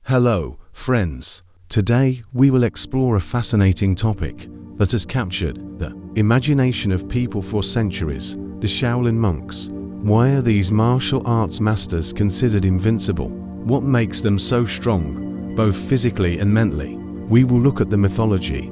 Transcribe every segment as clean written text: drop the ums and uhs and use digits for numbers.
Hello, friends. Today, we will explore a fascinating topic that has captured the imagination of people for centuries, the Shaolin monks. Why are these martial arts masters considered invincible? What makes them so strong, both physically and mentally? We will look at the mythology,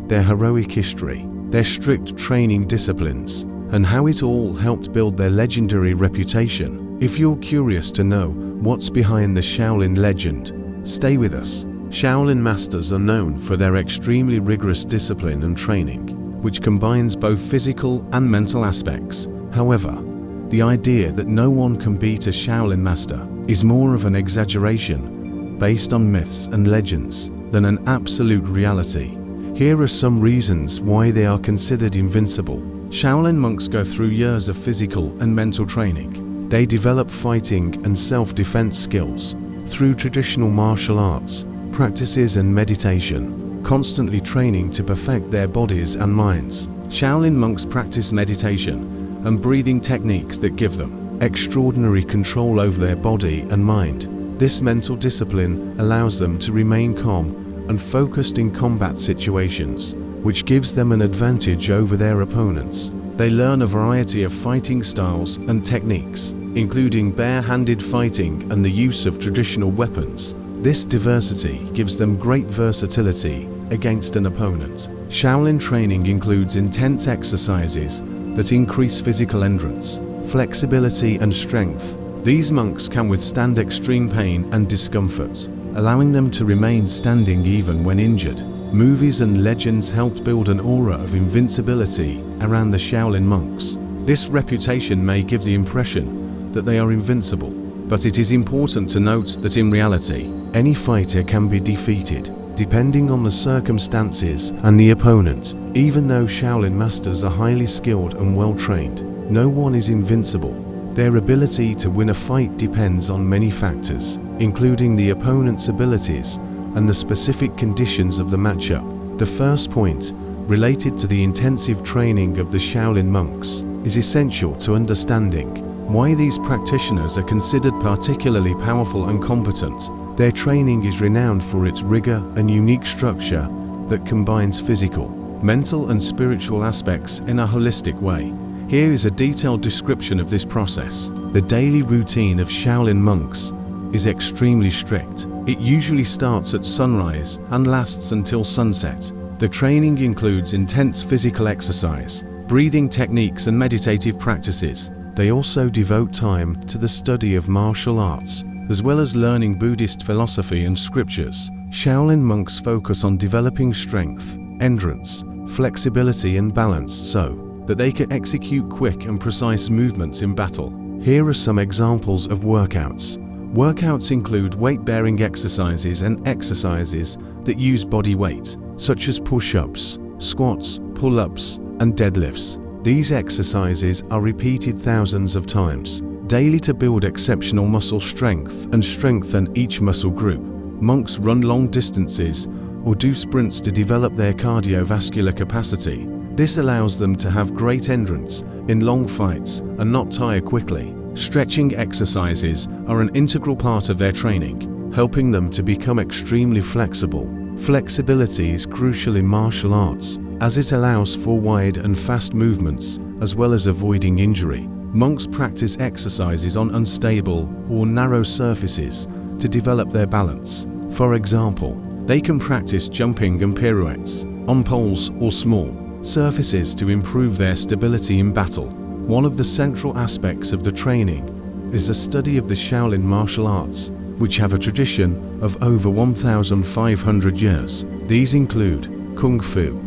their heroic history, their strict training disciplines, and how it all helped build their legendary reputation. If you're curious to know what's behind the Shaolin legend, stay with us. Shaolin masters are known for their extremely rigorous discipline and training, which combines both physical and mental aspects. However, the idea that no one can beat a Shaolin master is more of an exaggeration based on myths and legends than an absolute reality. Here are some reasons why they are considered invincible. Shaolin monks go through years of physical and mental training. They develop fighting and self-defense skills through traditional martial arts, practices and meditation, constantly training to perfect their bodies and minds. Shaolin monks practice meditation and breathing techniques that give them extraordinary control over their body and mind. This mental discipline allows them to remain calm and focused in combat situations, which gives them an advantage over their opponents. They learn a variety of fighting styles and techniques, including bare-handed fighting and the use of traditional weapons. This diversity gives them great versatility against an opponent. Shaolin training includes intense exercises that increase physical endurance, flexibility and strength. These monks can withstand extreme pain and discomfort, allowing them to remain standing even when injured. Movies and legends helped build an aura of invincibility around the Shaolin monks. This reputation may give the impression that they are invincible, but it is important to note that in reality, any fighter can be defeated, depending on the circumstances and the opponent. Even though Shaolin masters are highly skilled and well-trained, no one is invincible. Their ability to win a fight depends on many factors, including the opponent's abilities and the specific conditions of the matchup. The first point, related to the intensive training of the Shaolin monks, is essential to understanding why these practitioners are considered particularly powerful and competent. Their training is renowned for its rigor and unique structure that combines physical, mental and spiritual aspects in a holistic way. Here is a detailed description of this process. The daily routine of Shaolin monks is extremely strict. It usually starts at sunrise and lasts until sunset. The training includes intense physical exercise, breathing techniques and meditative practices. They also devote time to the study of martial arts, as well as learning Buddhist philosophy and scriptures. Shaolin monks focus on developing strength, endurance, flexibility and balance so that they can execute quick and precise movements in battle. Here are some examples of workouts. Workouts include weight-bearing exercises and exercises that use body weight, such as push-ups, squats, pull-ups, and deadlifts. These exercises are repeated thousands of times daily to build exceptional muscle strength and strengthen each muscle group. Monks run long distances or do sprints to develop their cardiovascular capacity. This allows them to have great endurance in long fights and not tire quickly. Stretching exercises are an integral part of their training, helping them to become extremely flexible. Flexibility is crucial in martial arts, as it allows for wide and fast movements, as well as avoiding injury. Monks practice exercises on unstable or narrow surfaces to develop their balance. For example, they can practice jumping and pirouettes on poles or small surfaces to improve their stability in battle. One of the central aspects of the training is the study of the Shaolin martial arts, which have a tradition of over 1,500 years. These include Kung Fu.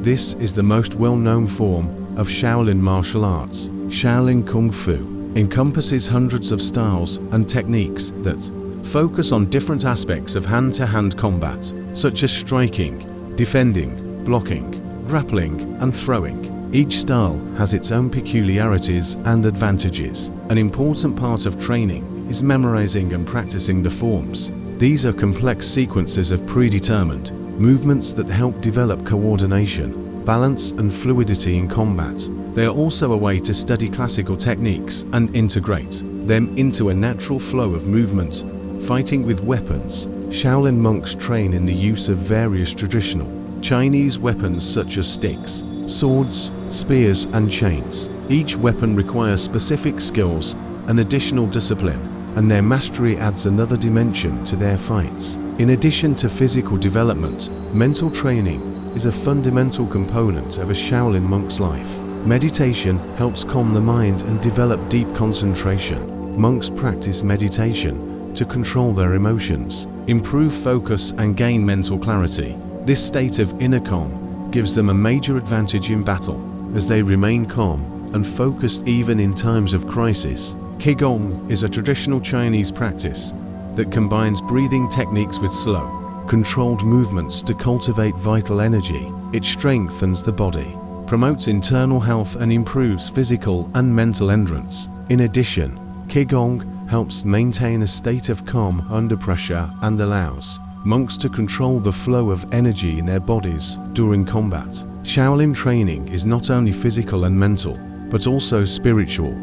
This is the most well-known form of Shaolin martial arts. Shaolin Kung Fu encompasses hundreds of styles and techniques that focus on different aspects of hand-to-hand combat, such as striking, defending, blocking, grappling, and throwing. Each style has its own peculiarities and advantages. An important part of training is memorizing and practicing the forms. These are complex sequences of predetermined movements that help develop coordination, balance, and fluidity in combat. They are also a way to study classical techniques and integrate them into a natural flow of movement Fighting with weapons. Shaolin monks train in the use of various traditional Chinese weapons such as sticks, swords, spears, and chains. Each weapon requires specific skills and additional discipline, and their mastery adds another dimension to their fights. In addition to physical development, mental training is a fundamental component of a Shaolin monk's life. Meditation helps calm the mind and develop deep concentration. Monks practice meditation to control their emotions, improve focus, and gain mental clarity. This state of inner calm gives them a major advantage in battle, as they remain calm and focused even in times of crisis. Qigong is a traditional Chinese practice that combines breathing techniques with slow, controlled movements to cultivate vital energy. It strengthens the body, promotes internal health, and improves physical and mental endurance. In addition, Qigong helps maintain a state of calm under pressure and allows monks to control the flow of energy in their bodies during combat. Shaolin training is not only physical and mental, but also spiritual,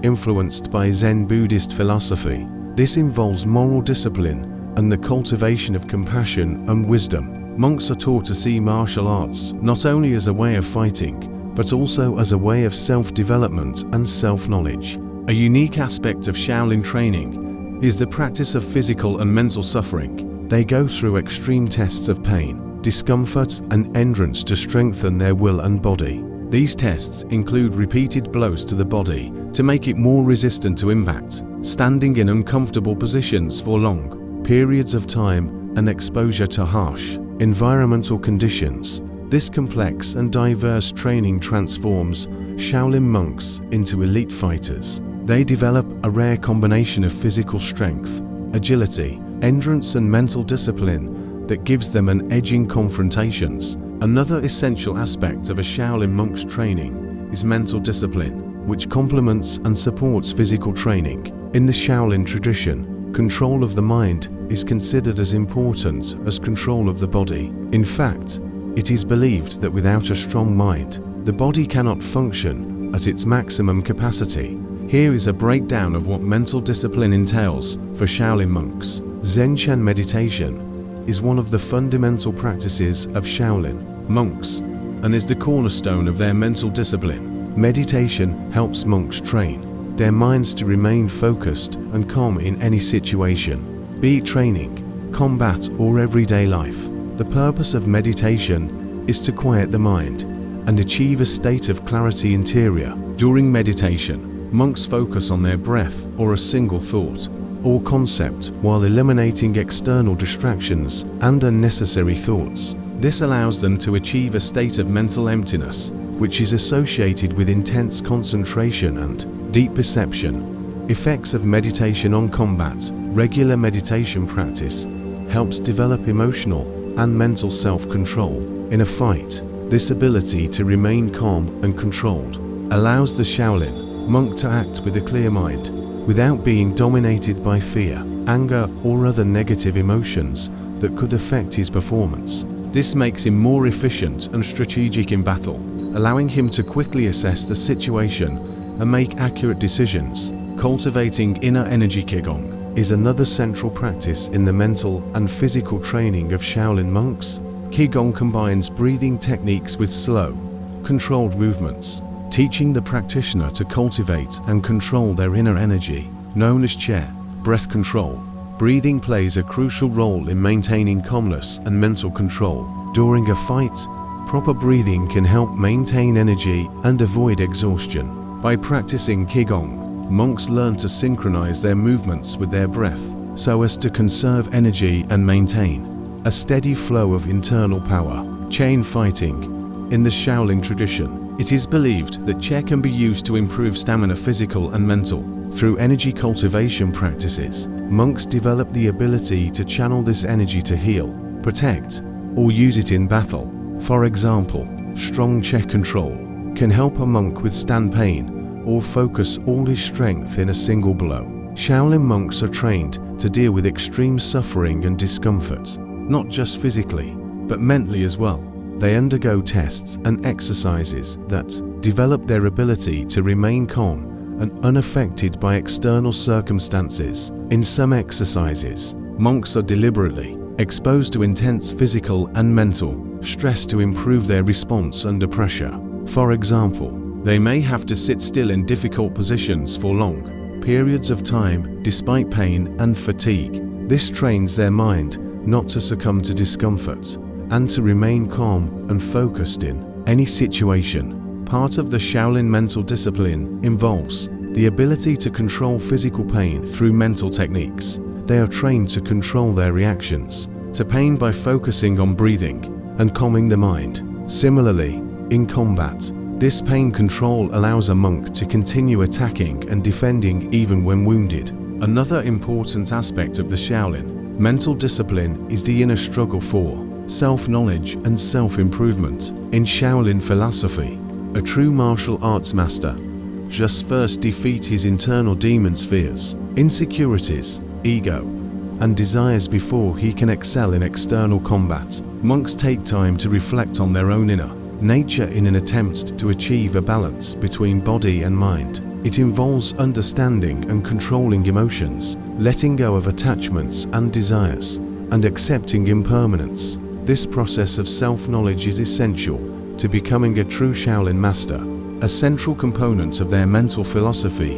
influenced by Zen Buddhist philosophy. This involves moral discipline and the cultivation of compassion and wisdom. Monks are taught to see martial arts not only as a way of fighting, but also as a way of self-development and self-knowledge. A unique aspect of Shaolin training is the practice of physical and mental suffering. They go through extreme tests of pain, discomfort, and endurance to strengthen their will and body. These tests include repeated blows to the body to make it more resistant to impact, standing in uncomfortable positions for long periods of time, and exposure to harsh environmental conditions. This complex and diverse training transforms Shaolin monks into elite fighters. They develop a rare combination of physical strength, agility, endurance, and mental discipline that gives them an edge in confrontations. Another essential aspect of a Shaolin monk's training is mental discipline, which complements and supports physical training. In the Shaolin tradition, control of the mind is considered as important as control of the body. In fact, it is believed that without a strong mind, the body cannot function at its maximum capacity. Here is a breakdown of what mental discipline entails for Shaolin monks. Zen meditation is one of the fundamental practices of Shaolin monks and is the cornerstone of their mental discipline. Meditation helps monks train their minds to remain focused and calm in any situation, be it training, combat, or everyday life. The purpose of meditation is to quiet the mind and achieve a state of clarity interior. During meditation, monks focus on their breath or a single thought or concept while eliminating external distractions and unnecessary thoughts. This allows them to achieve a state of mental emptiness, which is associated with intense concentration and deep perception. Effects of meditation on combat. Regular meditation practice helps develop emotional and mental self-control. In a fight, this ability to remain calm and controlled allows the Shaolin monk to act with a clear mind, without being dominated by fear, anger, or other negative emotions that could affect his performance. This makes him more efficient and strategic in battle, allowing him to quickly assess the situation and make accurate decisions. Cultivating inner energy. Qigong is another central practice in the mental and physical training of Shaolin monks. Qigong combines breathing techniques with slow, controlled movements, teaching the practitioner to cultivate and control their inner energy. Known as chair breath control, breathing plays a crucial role in maintaining calmness and mental control. During a fight, proper breathing can help maintain energy and avoid exhaustion. By practicing Qigong, monks learn to synchronize their movements with their breath so as to conserve energy and maintain a steady flow of internal power. Chain fighting. In the Shaolin tradition, it is believed that chair can be used to improve stamina, physical and mental. Through energy cultivation practices, monks develop the ability to channel this energy to heal, protect, or use it in battle. For example, strong chair control can help a monk withstand pain or focus all his strength in a single blow. Shaolin monks are trained to deal with extreme suffering and discomfort, not just physically, but mentally as well. They undergo tests and exercises that develop their ability to remain calm and unaffected by external circumstances. In some exercises, monks are deliberately exposed to intense physical and mental stress to improve their response under pressure. For example, they may have to sit still in difficult positions for long periods of time despite pain and fatigue. This trains their mind not to succumb to discomfort and to remain calm and focused in any situation. Part of the Shaolin mental discipline involves the ability to control physical pain through mental techniques. They are trained to control their reactions to pain by focusing on breathing and calming the mind. Similarly, in combat, this pain control allows a monk to continue attacking and defending even when wounded. Another important aspect of the Shaolin mental discipline is the inner struggle for self-knowledge and self-improvement. In Shaolin philosophy, a true martial arts master must first defeat his internal demons, fears, insecurities, ego, and desires before he can excel in external combat. Monks take time to reflect on their own inner nature in an attempt to achieve a balance between body and mind. It involves understanding and controlling emotions, letting go of attachments and desires, and accepting impermanence. This process of self-knowledge is essential to becoming a true Shaolin master. A central component of their mental philosophy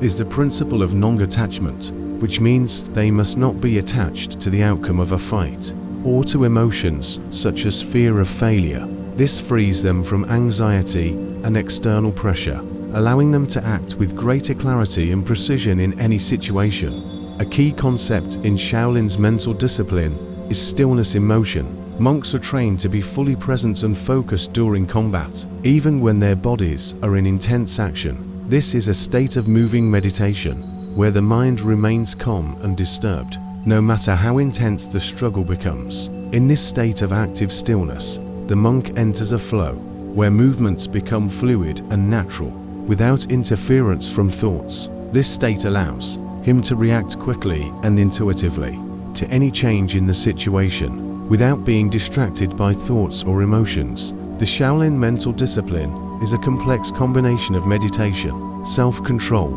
is the principle of non-attachment, which means they must not be attached to the outcome of a fight or to emotions such as fear of failure. This frees them from anxiety and external pressure, allowing them to act with greater clarity and precision in any situation. A key concept in Shaolin's mental discipline is stillness in motion. Monks are trained to be fully present and focused during combat, even when their bodies are in intense action. This is a state of moving meditation, where the mind remains calm and disturbed, no matter how intense the struggle becomes. In this state of active stillness, the monk enters a flow, where movements become fluid and natural, without interference from thoughts. This state allows him to react quickly and intuitively to any change in the situation, without being distracted by thoughts or emotions. The Shaolin mental discipline is a complex combination of meditation, self-control,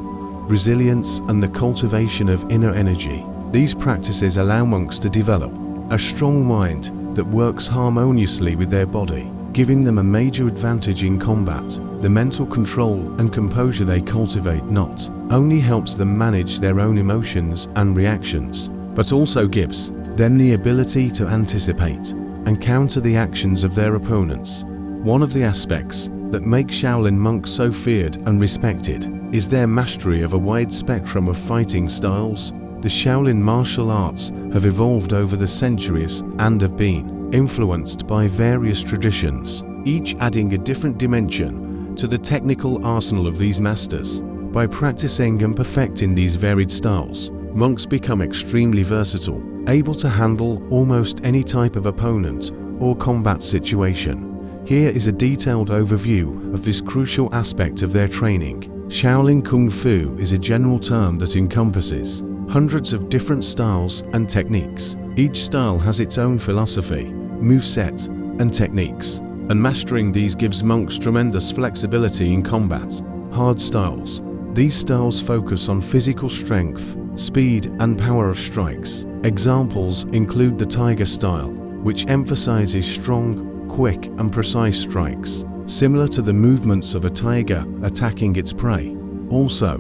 resilience, and the cultivation of inner energy. These practices allow monks to develop a strong mind that works harmoniously with their body, giving them a major advantage in combat. The mental control and composure they cultivate not only helps them manage their own emotions and reactions, but also gives them the ability to anticipate and counter the actions of their opponents. One of the aspects that make Shaolin monks so feared and respected is their mastery of a wide spectrum of fighting styles. The Shaolin martial arts have evolved over the centuries and have been influenced by various traditions, each adding a different dimension to the technical arsenal of these masters. By practicing and perfecting these varied styles, monks become extremely versatile, able to handle almost any type of opponent or combat situation. Here is a detailed overview of this crucial aspect of their training. Shaolin Kung Fu is a general term that encompasses hundreds of different styles and techniques. Each style has its own philosophy, moveset, and techniques, and mastering these gives monks tremendous flexibility in combat. Hard styles. These styles focus on physical strength, speed, and power of strikes. Examples include the Tiger style, which emphasizes strong, quick, and precise strikes, similar to the movements of a tiger attacking its prey. Also,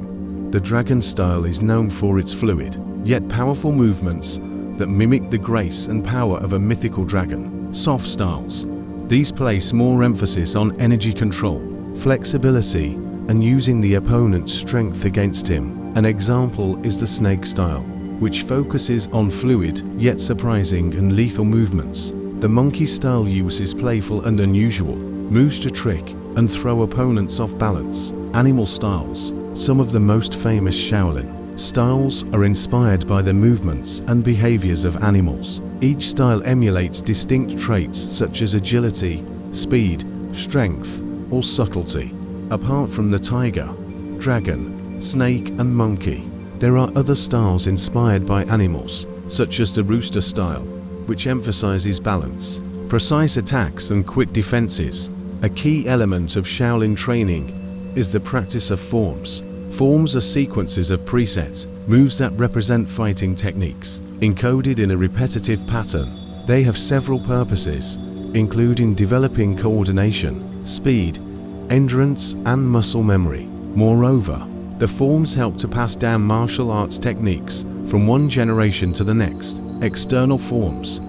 the Dragon style is known for its fluid, yet powerful movements that mimic the grace and power of a mythical dragon. Soft styles. These place more emphasis on energy control, flexibility, and using the opponent's strength against him. An example is the Snake style, which focuses on fluid, yet surprising and lethal movements. The Monkey style uses playful and unusual moves to trick and throw opponents off balance. Animal styles. Some of the most famous Shaolin styles are inspired by the movements and behaviors of animals. Each style emulates distinct traits such as agility, speed, strength, or subtlety. Apart from the tiger, dragon, snake, and monkey, there are other styles inspired by animals, such as the Rooster style, which emphasizes balance, precise attacks, and quick defenses. A key element of Shaolin training is the practice of forms. Forms are sequences of preset moves that represent fighting techniques, encoded in a repetitive pattern. They have several purposes, including developing coordination, speed, endurance, and muscle memory. Moreover, the forms help to pass down martial arts techniques from one generation to the next. External forms.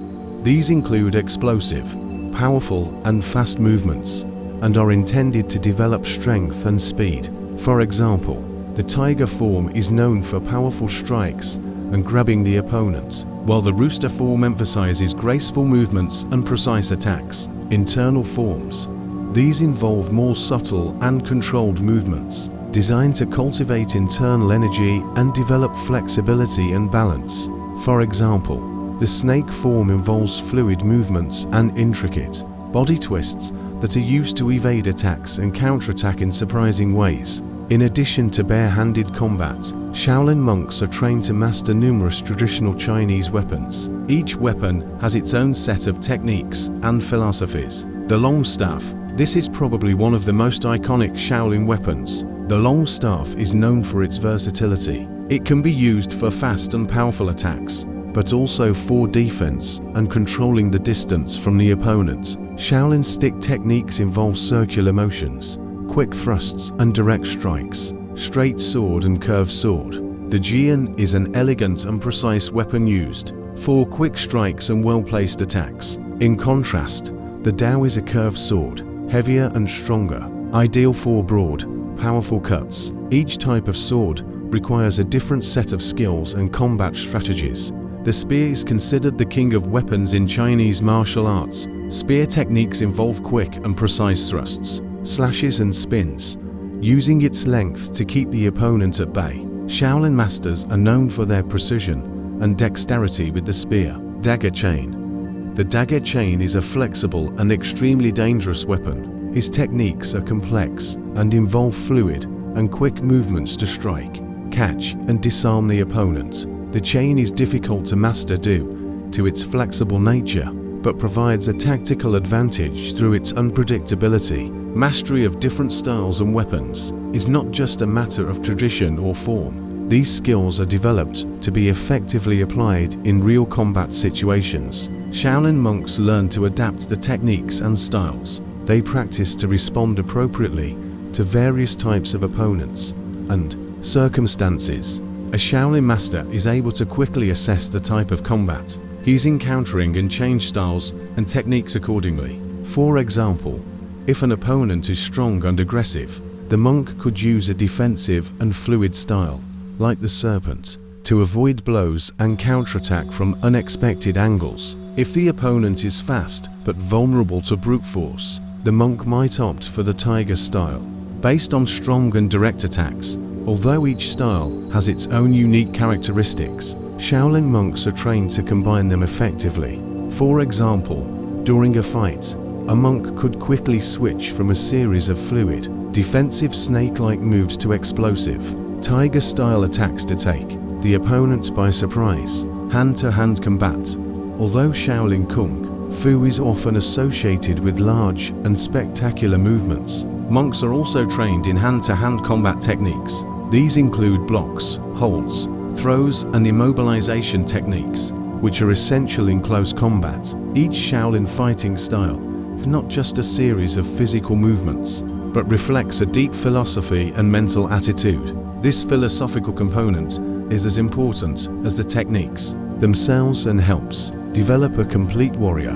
These include explosive, powerful, and fast movements, and are intended to develop strength and speed. For example, the tiger form is known for powerful strikes and grabbing the opponent, while the rooster form emphasizes graceful movements and precise attacks. Internal forms. These involve more subtle and controlled movements, designed to cultivate internal energy and develop flexibility and balance. For example, the snake form involves fluid movements and intricate body twists that are used to evade attacks and counterattack in surprising ways. In addition to bare-handed combat, Shaolin monks are trained to master numerous traditional Chinese weapons. Each weapon has its own set of techniques and philosophies. The long staff. This is probably one of the most iconic Shaolin weapons. The long staff is known for its versatility. It can be used for fast and powerful attacks, but also for defense and controlling the distance from the opponent. Shaolin stick techniques involve circular motions, quick thrusts and direct strikes, straight sword and curved sword. The jian is an elegant and precise weapon used for quick strikes and well-placed attacks. In contrast, the dao is a curved sword, heavier and stronger, ideal for broad, powerful cuts. Each type of sword requires a different set of skills and combat strategies. The spear is considered the king of weapons in Chinese martial arts. Spear techniques involve quick and precise thrusts, slashes and spins, using its length to keep the opponent at bay. Shaolin masters are known for their precision and dexterity with the spear. Dagger chain. The dagger chain is a flexible and extremely dangerous weapon. His techniques are complex and involve fluid and quick movements to strike, catch, and disarm the opponent. The chain is difficult to master due to its flexible nature, but provides a tactical advantage through its unpredictability. Mastery of different styles and weapons is not just a matter of tradition or form. These skills are developed to be effectively applied in real combat situations. Shaolin monks learn to adapt the techniques and styles they practice to respond appropriately to various types of opponents and circumstances. A Shaolin master is able to quickly assess the type of combat he's encountering and change styles and techniques accordingly. For example, if an opponent is strong and aggressive, the monk could use a defensive and fluid style, like the serpent, to avoid blows and counterattack from unexpected angles. If the opponent is fast but vulnerable to brute force, the monk might opt for the tiger style, based on strong and direct attacks. Although each style has its own unique characteristics, Shaolin monks are trained to combine them effectively. For example, during a fight, a monk could quickly switch from a series of fluid, defensive snake-like moves to explosive, tiger-style attacks to take the opponent by surprise. Hand-to-hand combat. Although Shaolin Kung Fu is often associated with large and spectacular movements, monks are also trained in hand-to-hand combat techniques. These include blocks, holds, throws, and immobilization techniques, which are essential in close combat. Each Shaolin fighting style is not just a series of physical movements, but reflects a deep philosophy and mental attitude. This philosophical component is as important as the techniques themselves and helps develop a complete warrior.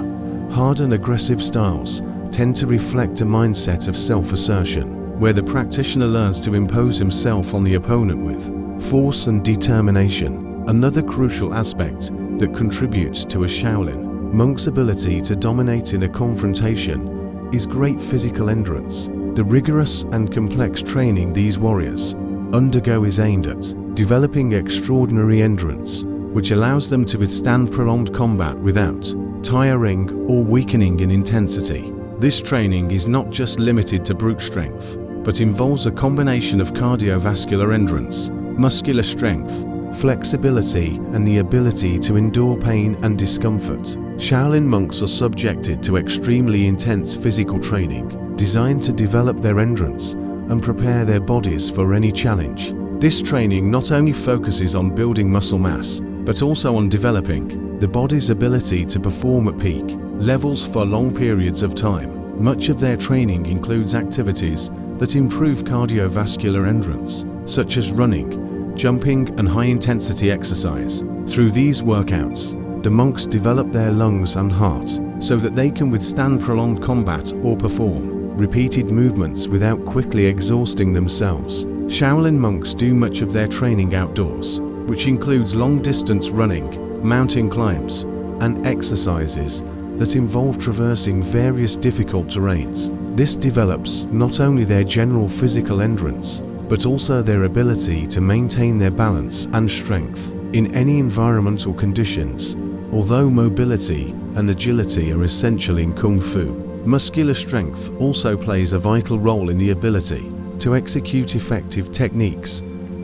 Hard and aggressive styles tend to reflect a mindset of self-assertion, where the practitioner learns to impose himself on the opponent with force and determination. Another crucial aspect that contributes to a Shaolin monk's ability to dominate in a confrontation is great physical endurance. The rigorous and complex training these warriors undergo is aimed at developing extraordinary endurance, which allows them to withstand prolonged combat without tiring or weakening in intensity. This training is not just limited to brute strength, but involves a combination of cardiovascular endurance, muscular strength, flexibility, and the ability to endure pain and discomfort. Shaolin monks are subjected to extremely intense physical training, designed to develop their endurance and prepare their bodies for any challenge. This training not only focuses on building muscle mass, but also on developing the body's ability to perform at peak levels for long periods of time. Much of their training includes activities that improve cardiovascular endurance, such as running, jumping, and high-intensity exercise. Through these workouts, the monks develop their lungs and heart so that they can withstand prolonged combat or perform repeated movements without quickly exhausting themselves. Shaolin monks do much of their training outdoors, which includes long-distance running, mountain climbs, and exercises that involve traversing various difficult terrains. This develops not only their general physical endurance, but also their ability to maintain their balance and strength in any environmental conditions. Although mobility and agility are essential in Kung Fu, muscular strength also plays a vital role in the ability to execute effective techniques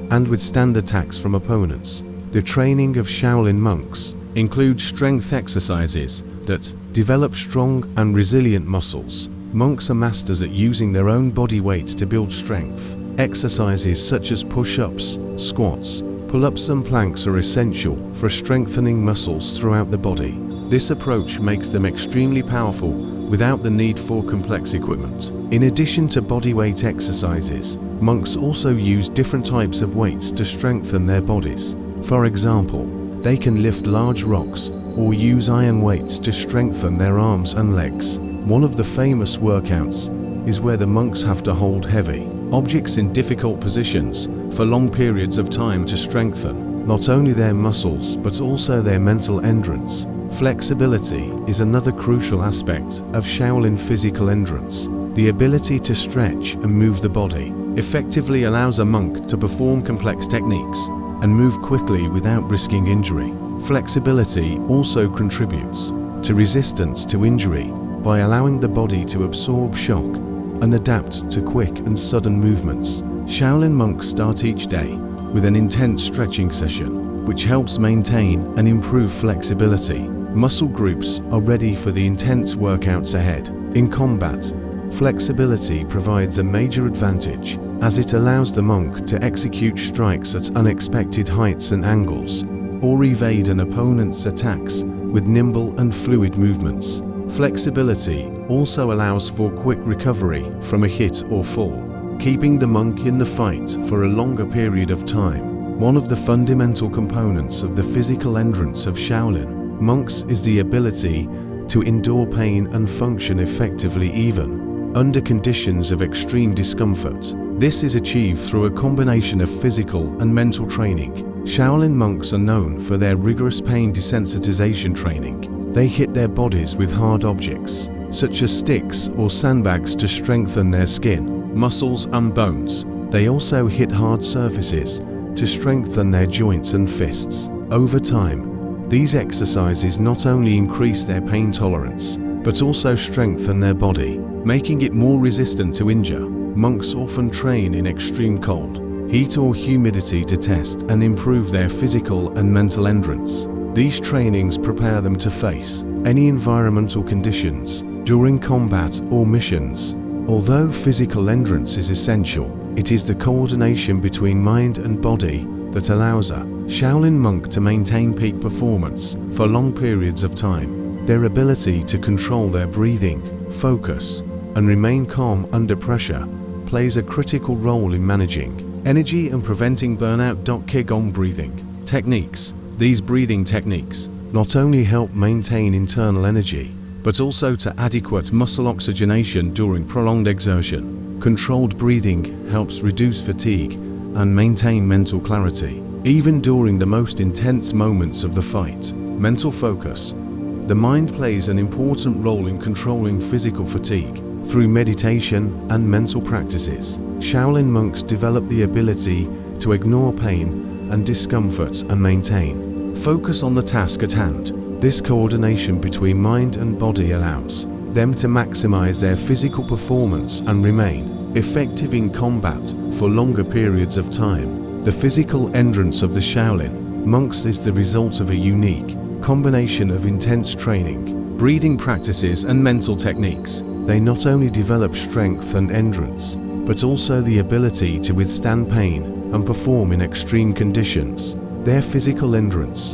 and withstand attacks from opponents. The training of Shaolin monks includes strength exercises that develop strong and resilient muscles. Monks are masters at using their own body weight to build strength. Exercises such as push-ups, squats, pull-ups and planks are essential for strengthening muscles throughout the body. This approach makes them extremely powerful without the need for complex equipment. In addition to bodyweight exercises, monks also use different types of weights to strengthen their bodies. For example, they can lift large rocks or use iron weights to strengthen their arms and legs. One of the famous workouts is where the monks have to hold heavy objects in difficult positions for long periods of time to strengthen not only their muscles but also their mental endurance. Flexibility is another crucial aspect of Shaolin physical endurance. The ability to stretch and move the body effectively allows a monk to perform complex techniques and move quickly without risking injury. Flexibility also contributes to resistance to injury by allowing the body to absorb shock and adapt to quick and sudden movements. Shaolin monks start each day with an intense stretching session, which helps maintain and improve flexibility. Muscle groups are ready for the intense workouts ahead. In combat, flexibility provides a major advantage as it allows the monk to execute strikes at unexpected heights and angles, or evade an opponent's attacks with nimble and fluid movements. Flexibility also allows for quick recovery from a hit or fall, keeping the monk in the fight for a longer period of time. One of the fundamental components of the physical endurance of Shaolin monks is the ability to endure pain and function effectively even under conditions of extreme discomfort. This is achieved through a combination of physical and mental training. Shaolin monks are known for their rigorous pain desensitization training. They hit their bodies with hard objects, such as sticks or sandbags, to strengthen their skin, muscles and bones. They also hit hard surfaces to strengthen their joints and fists. Over time, these exercises not only increase their pain tolerance, but also strengthen their body, making it more resistant to injury. Monks often train in extreme cold, heat or humidity to test and improve their physical and mental endurance. These trainings prepare them to face any environmental conditions during combat or missions. Although physical endurance is essential, it is the coordination between mind and body that allows a Shaolin monk to maintain peak performance for long periods of time. Their ability to control their breathing, focus, and remain calm under pressure plays a critical role in managing energy and preventing burnout. Qigong breathing techniques. These breathing techniques not only help maintain internal energy, but also to adequate muscle oxygenation during prolonged exertion. Controlled breathing helps reduce fatigue and maintain mental clarity. Even during the most intense moments of the fight, mental focus. The mind plays an important role in controlling physical fatigue. Through meditation and mental practices, Shaolin monks develop the ability to ignore pain and discomfort and maintain focus on the task at hand. This coordination between mind and body allows them to maximize their physical performance and remain effective in combat for longer periods of time. The physical endurance of the Shaolin monks is the result of a unique combination of intense training, breathing practices, and mental techniques. They not only develop strength and endurance, but also the ability to withstand pain and perform in extreme conditions. Their physical endurance,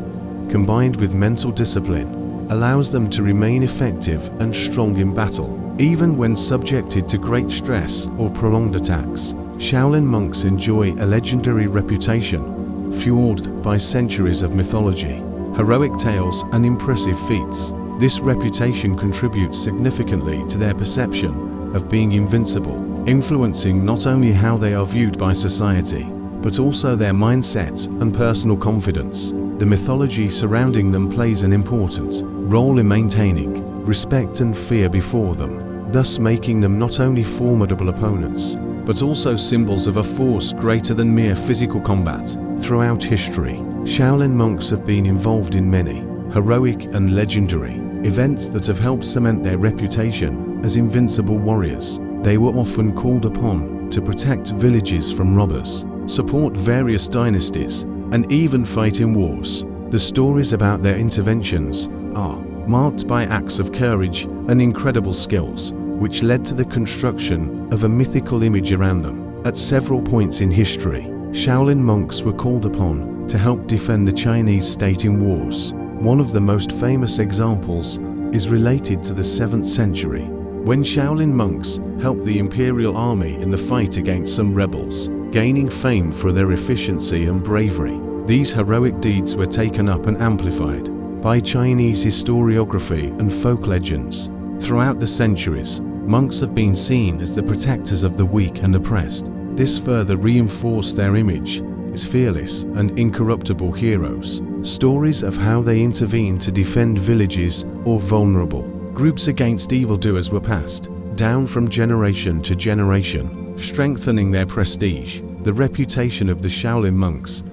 combined with mental discipline, allows them to remain effective and strong in battle, even when subjected to great stress or prolonged attacks. Shaolin monks enjoy a legendary reputation, fueled by centuries of mythology, heroic tales, and impressive feats. This reputation contributes significantly to their perception of being invincible, influencing not only how they are viewed by society, but also their mindset and personal confidence. The mythology surrounding them plays an important role in maintaining respect and fear before them, thus making them not only formidable opponents, but also symbols of a force greater than mere physical combat. Throughout history, Shaolin monks have been involved in many heroic and legendary events that have helped cement their reputation as invincible warriors. They were often called upon to protect villages from robbers, support various dynasties, and even fight in wars. The stories about their interventions are marked by acts of courage and incredible skills, which led to the construction of a mythical image around them. At several points in history, Shaolin monks were called upon to help defend the Chinese state in wars. One of the most famous examples is related to the 7th century, when Shaolin monks helped the imperial army in the fight against some rebels, gaining fame for their efficiency and bravery. These heroic deeds were taken up and amplified by Chinese historiography and folk legends. Throughout the centuries, monks have been seen as the protectors of the weak and oppressed. This further reinforced their image as fearless and incorruptible heroes. Stories of how they intervened to defend villages or vulnerable groups against evildoers were passed down from generation to generation, strengthening their prestige. The reputation of the Shaolin monks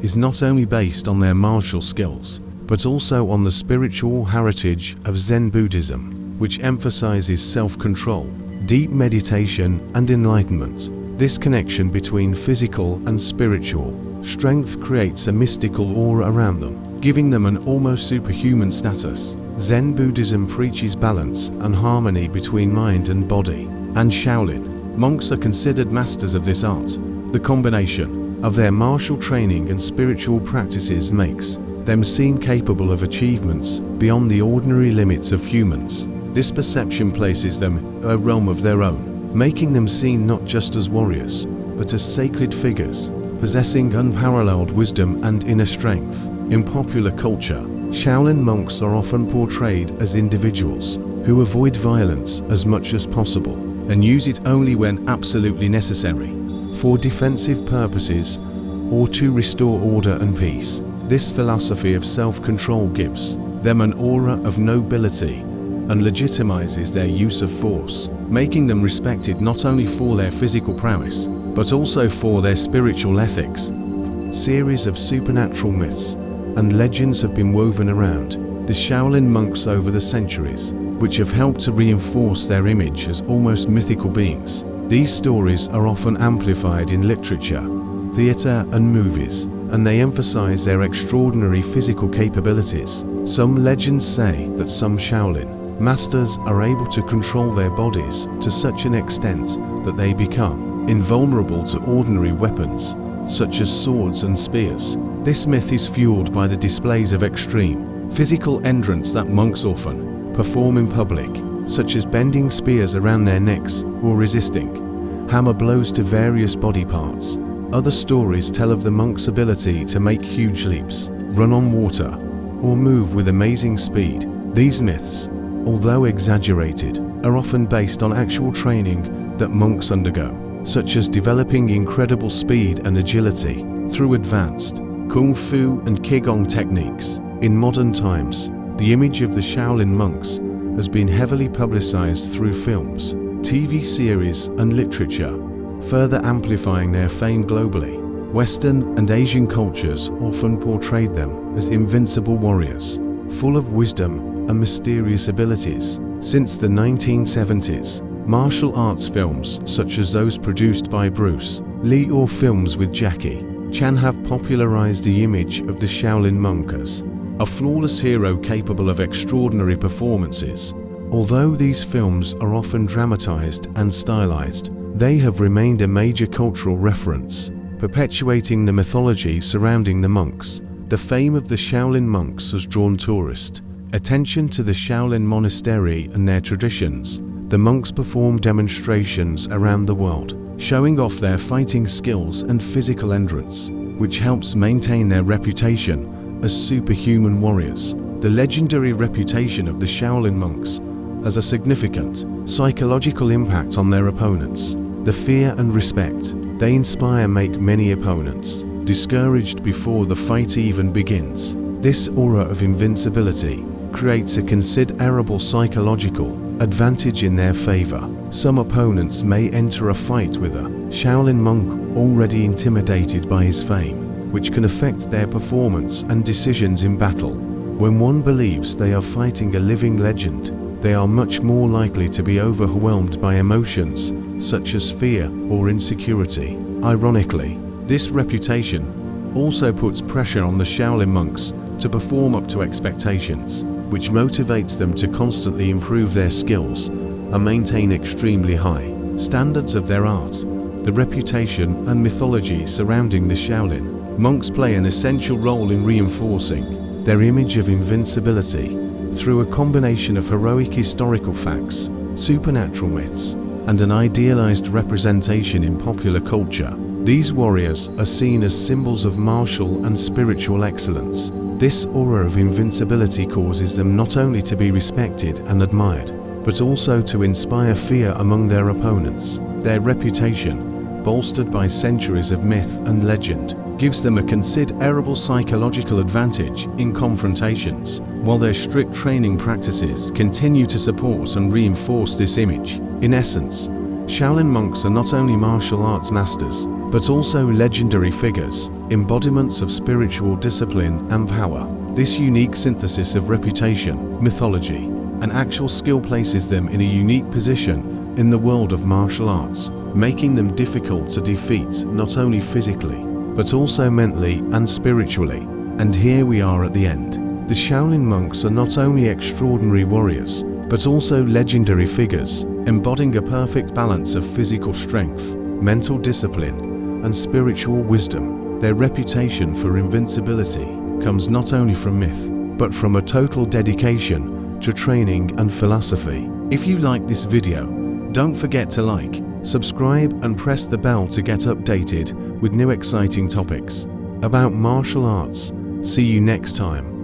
is not only based on their martial skills, but also on the spiritual heritage of Zen Buddhism, which emphasizes self-control, deep meditation, and enlightenment. This connection between physical and spiritual strength creates a mystical aura around them, giving them an almost superhuman status. Zen Buddhism preaches balance and harmony between mind and body, and Shaolin monks are considered masters of this art. The combination of their martial training and spiritual practices makes them seem capable of achievements beyond the ordinary limits of humans. This perception places them in a realm of their own, making them seen not just as warriors, but as sacred figures, possessing unparalleled wisdom and inner strength. In popular culture, Shaolin monks are often portrayed as individuals who avoid violence as much as possible and use it only when absolutely necessary, for defensive purposes or to restore order and peace. This philosophy of self-control gives them an aura of nobility and legitimizes their use of force, making them respected not only for their physical prowess, but also for their spiritual ethics. Series of supernatural myths and legends have been woven around the Shaolin monks over the centuries, which have helped to reinforce their image as almost mythical beings. These stories are often amplified in literature, theater, and movies, and they emphasize their extraordinary physical capabilities. Some legends say that some Shaolin masters are able to control their bodies to such an extent that they become invulnerable to ordinary weapons, such as swords and spears. This myth is fueled by the displays of extreme physical endurance that monks often perform in public, such as bending spears around their necks or resisting hammer blows to various body parts. Other stories tell of the monks' ability to make huge leaps, run on water, or move with amazing speed. These myths, although exaggerated, are often based on actual training that monks undergo, such as developing incredible speed and agility through advanced Kung Fu and Qigong techniques. In modern times, the image of the Shaolin monks has been heavily publicized through films, TV series, and literature, further amplifying their fame globally. Western and Asian cultures often portrayed them as invincible warriors, full of wisdom and mysterious abilities. Since the 1970s, martial arts films such as those produced by Bruce Lee or films with Jackie Chan have popularized the image of the Shaolin monk as a flawless hero capable of extraordinary performances. Although these films are often dramatized and stylized, they have remained a major cultural reference, perpetuating the mythology surrounding the monks. The fame of the Shaolin monks has drawn tourist attention to the Shaolin monastery and their traditions. The monks perform demonstrations around the world, showing off their fighting skills and physical endurance, which helps maintain their reputation as superhuman warriors. The legendary reputation of the Shaolin monks has a significant psychological impact on their opponents. The fear and respect they inspire make many opponents discouraged before the fight even begins. This aura of invincibility creates a considerable psychological advantage in their favor. Some opponents may enter a fight with a Shaolin monk already intimidated by his fame, which can affect their performance and decisions in battle. When one believes they are fighting a living legend, they are much more likely to be overwhelmed by emotions such as fear or insecurity. Ironically, this reputation also puts pressure on the Shaolin monks to perform up to expectations, which motivates them to constantly improve their skills and maintain extremely high standards of their art. The reputation and mythology surrounding the Shaolin monks play an essential role in reinforcing their image of invincibility through a combination of heroic historical facts, supernatural myths, and an idealized representation in popular culture. These warriors are seen as symbols of martial and spiritual excellence. This aura of invincibility causes them not only to be respected and admired, but also to inspire fear among their opponents. Their reputation, bolstered by centuries of myth and legend, gives them a considerable psychological advantage in confrontations, while their strict training practices continue to support and reinforce this image. In essence, Shaolin monks are not only martial arts masters, but also legendary figures, embodiments of spiritual discipline and power. This unique synthesis of reputation, mythology, and actual skill places them in a unique position in the world of martial arts, making them difficult to defeat not only physically, but also mentally and spiritually. And here we are at the end. The Shaolin monks are not only extraordinary warriors, but also legendary figures, embodying a perfect balance of physical strength, mental discipline, and spiritual wisdom. Their reputation for invincibility comes not only from myth, but from a total dedication to training and philosophy. If you like this video, don't forget to like, subscribe, and press the bell to get updated with new exciting topics about martial arts. See you next time.